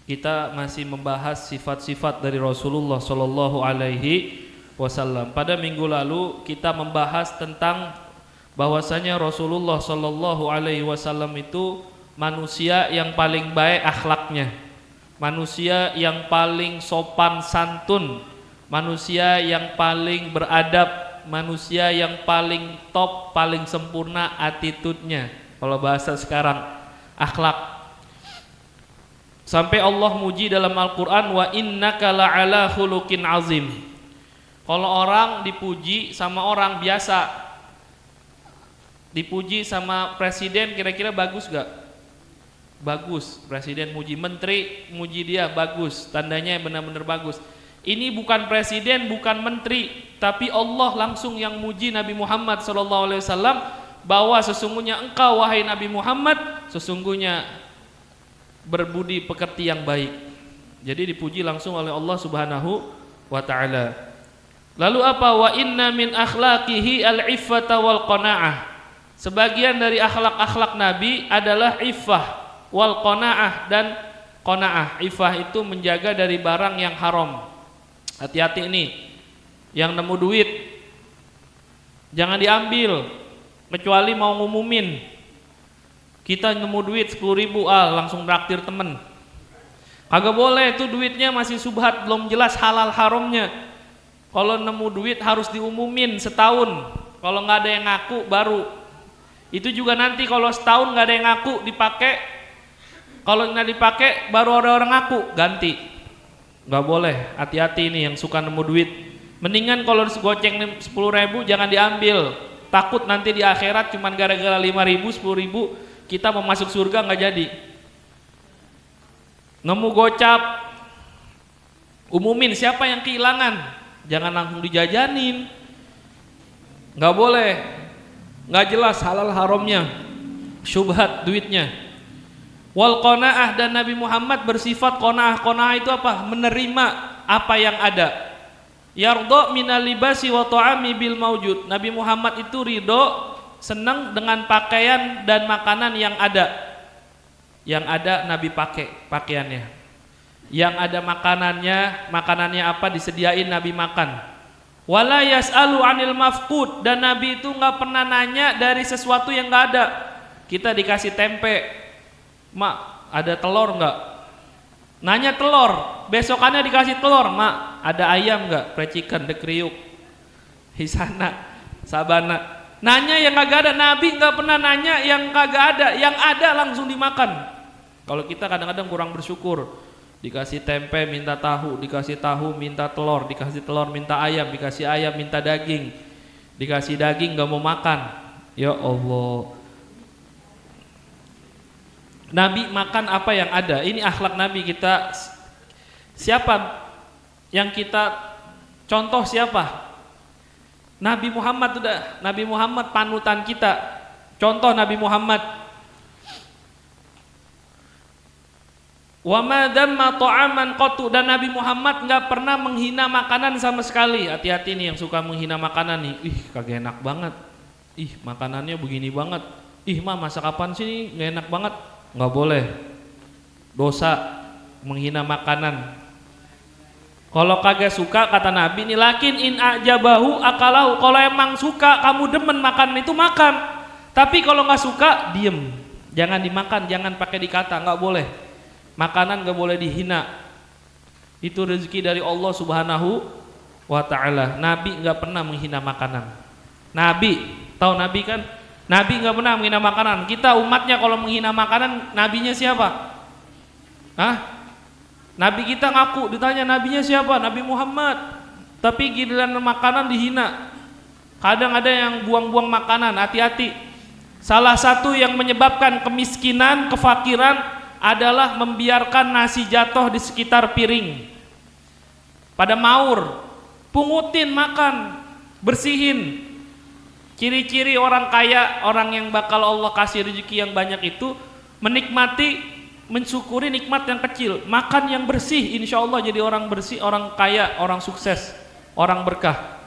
Kita masih membahas sifat-sifat dari Rasulullah Shallallahu Alaihi Wasallam. Pada minggu lalu kita membahas tentang bahwasanya Rasulullah Shallallahu Alaihi Wasallam itu manusia yang paling baik akhlaknya, manusia yang paling sopan santun, manusia yang paling beradab, manusia yang paling top, paling sempurna attitude-nya. Kalau bahasa sekarang, akhlak. Sampai Allah muji dalam Al-Quran, wa innaka la'ala khuluqin azim. Kalau orang dipuji sama orang biasa, dipuji sama presiden, kira-kira bagus gak? Bagus. Presiden muji menteri, muji dia, bagus, tandanya benar-benar bagus. Ini bukan presiden, bukan menteri, tapi Allah langsung yang muji Nabi Muhammad SAW, bahwa sesungguhnya engkau wahai Nabi Muhammad sesungguhnya berbudi pekerti yang baik. Jadi dipuji langsung oleh Allah Subhanahu wa ta'ala. Lalu apa? Wa inna min akhlaqihi al-iffata wal qanaah. Sebagian dari akhlak-akhlak Nabi adalah iffah wal qanaah dan qanaah. Iffah itu menjaga dari barang yang haram. Hati-hati ini, yang nemu duit jangan diambil kecuali mau ngumumin. Kita nemu duit 10.000, langsung traktir temen. Kagak boleh, itu duitnya masih subhat, belum jelas halal haramnya. Kalau nemu duit harus diumumin setahun. Kalau nggak ada yang ngaku baru. Itu juga nanti kalau setahun nggak ada yang ngaku dipakai. Kalau nggak dipakai baru ada orang ngaku, ganti. Nggak boleh, hati-hati ini yang suka nemu duit. Mendingan kalau goceng 10.000 jangan diambil. Takut nanti di akhirat cuman gara-gara 5.000, 10.000 kita mau masuk surga nggak jadi. Nemu gocap, umumin siapa yang kehilangan, jangan langsung dijajanin. Nggak boleh, nggak jelas halal haramnya, syubhat duitnya. Wal qanaah, dan Nabi Muhammad bersifat qanaah. Qanaah itu apa? Menerima apa yang ada. Yardha minal libasi wa ta'ami bil maujud. Nabi Muhammad itu ridho, senang dengan pakaian dan makanan yang ada. Yang ada Nabi pakai pakaiannya. Yang ada makanannya apa disediain Nabi makan. Wala yas'alu 'anil mafqud, dan Nabi itu enggak pernah nanya dari sesuatu yang enggak ada. Kita dikasih tempe, "Mak, ada telur enggak?" Nanya telur, besokannya dikasih telur, "Mak, ada ayam enggak?" Fried chicken, the kriuk, hisana, sabana. Nanya yang kagak ada. Nabi nggak pernah nanya yang kagak ada, yang ada langsung dimakan. Kalau kita kadang-kadang kurang bersyukur, dikasih tempe minta tahu, dikasih tahu minta telur, dikasih telur minta ayam, dikasih ayam minta daging, dikasih daging nggak mau makan. Ya Allah. Nabi makan apa yang ada. Ini akhlak Nabi. Kita siapa yang kita contoh siapa? Nabi Muhammad. Udah, Nabi Muhammad panutan kita. Contoh Nabi Muhammad. Wa ma damma ta'aman qatu, dan Nabi Muhammad enggak pernah menghina makanan sama sekali. Hati-hati nih yang suka menghina makanan nih. Ih, kagak enak banget. Ih, makanannya begini banget. Ih, mah masak apaan sih nih? Enggak enak banget. Enggak boleh. Dosa menghina makanan. Kalau kagak suka, kata Nabi, nih lakin in ajabahu akalahu. Kalau emang suka, kamu demen makan itu makan. Tapi kalau nggak suka, diem. Jangan dimakan, jangan pakai dikata, nggak boleh. Makanan nggak boleh dihina. Itu rezeki dari Allah Subhanahu wa Ta'ala. Nabi nggak pernah menghina makanan. Nabi, tahu Nabi kan? Nabi nggak pernah menghina makanan. Kita umatnya kalau menghina makanan, nabinya siapa? Hah? Nabi kita ngaku, ditanya nabinya siapa? Nabi Muhammad. Tapi giliran makanan dihina. Kadang ada yang buang-buang makanan, hati-hati. Salah satu yang menyebabkan kemiskinan, kefakiran adalah membiarkan nasi jatuh di sekitar piring. Pada maur, pungutin makan, bersihin. Ciri-ciri orang kaya, orang yang bakal Allah kasih rezeki yang banyak itu menikmati, mensyukuri nikmat yang kecil, makan yang bersih, insya Allah jadi orang bersih, orang kaya, orang sukses, orang berkah.